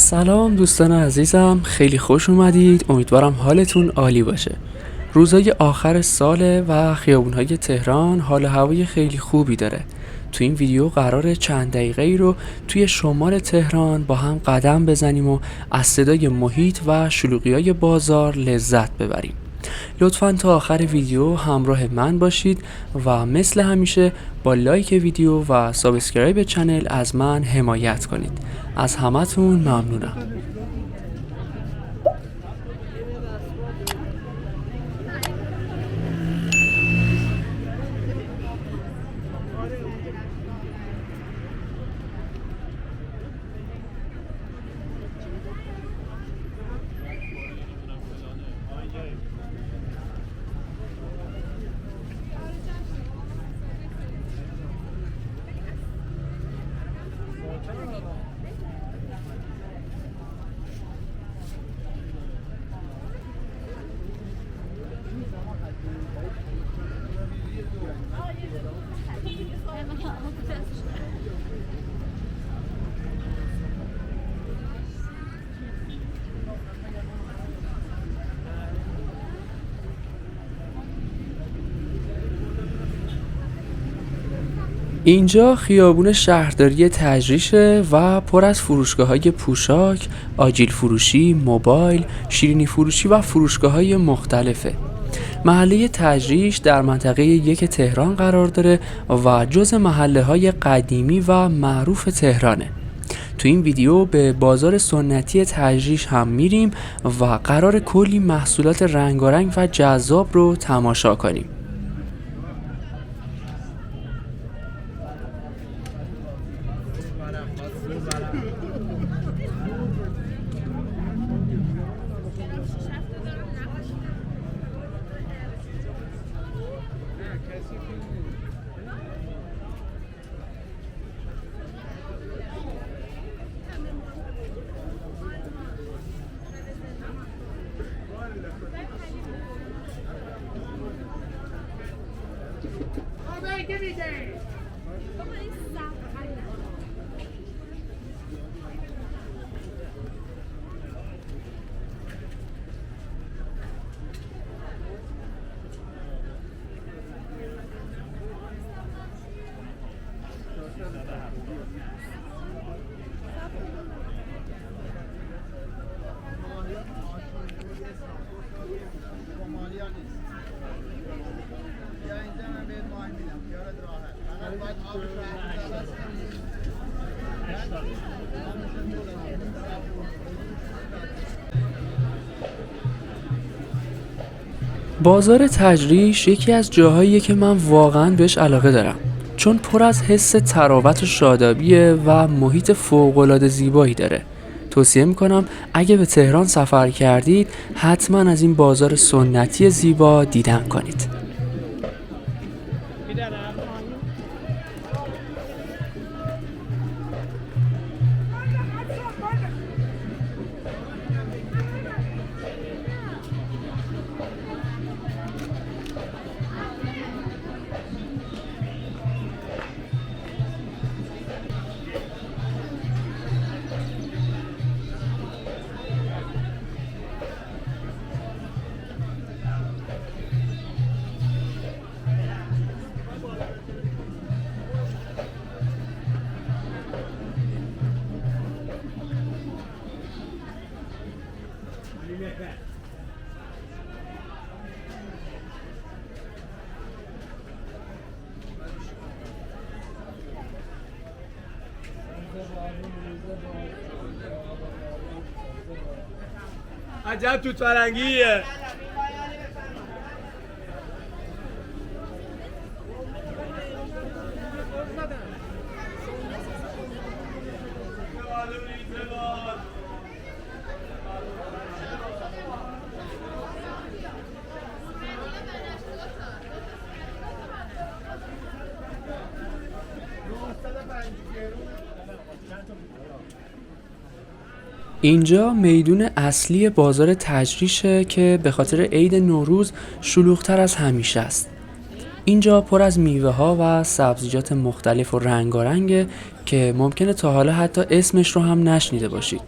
سلام دوستان عزیزم، خیلی خوش اومدید. امیدوارم حالتون عالی باشه. روزای آخر ساله و خیابونهای تهران حال و هوای خیلی خوبی داره. تو این ویدیو قراره چند دقیقه‌ای رو توی شمال تهران با هم قدم بزنیم و از صدای محیط و شلوغی‌های بازار لذت ببریم. لطفاً تا آخر ویدیو همراه من باشید و مثل همیشه با لایک ویدیو و سابسکرایب چنل از من حمایت کنید. از همتون ممنونم. اینجا خیابون شهرداری تجریشه و پر از فروشگاه‌های پوشاک، آجیل فروشی، موبایل، شیرینی فروشی و فروشگاه‌های مختلفه. محله تجریش در منطقه 1 تهران قرار داره و جزء محله‌های قدیمی و معروف تهرانه. تو این ویدیو به بازار سنتی تجریش هم میریم و قرار کلی محصولات رنگارنگ و جذاب رو تماشا کنیم. بازار تجریش یکی از جاهاییه که من واقعاً بهش علاقه دارم، چون پر از حس تراوت و شادابیه و محیط فوق‌العاده زیبایی داره. توصیه میکنم اگه به تهران سفر کردید حتما از این بازار سنتی زیبا دیدن کنید. عجب توت فرنگیه. اینجا میدون اصلی بازار تجریشه که به خاطر عید نوروز شلوغ‌تر از همیشه است. اینجا پر از میوه ها و سبزیجات مختلف و رنگارنگه که ممکنه تا حالا حتی اسمش رو هم نشنیده باشید.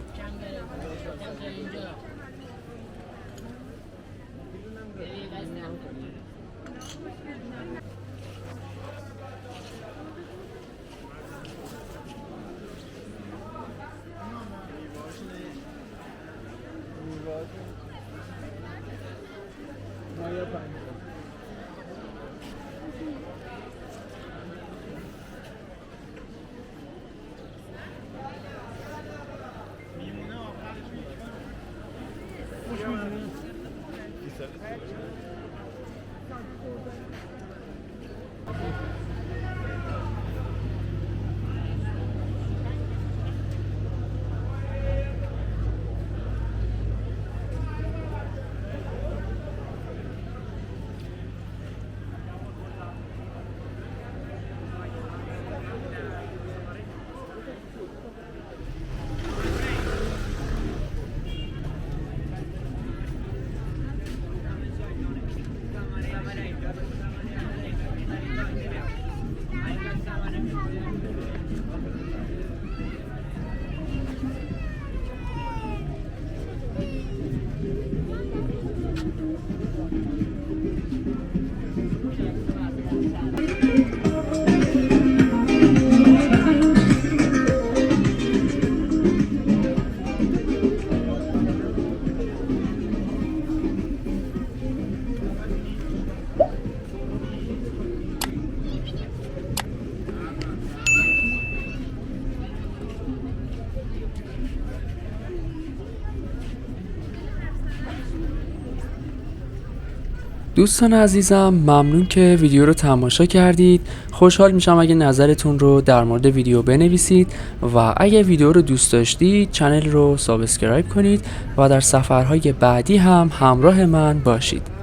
دوستان عزیزم، ممنون که ویدیو رو تماشا کردید. خوشحال میشم اگه نظرتون رو در مورد ویدیو بنویسید و اگه ویدیو رو دوست داشتید چنل رو سابسکرایب کنید و در سفرهای بعدی هم همراه من باشید.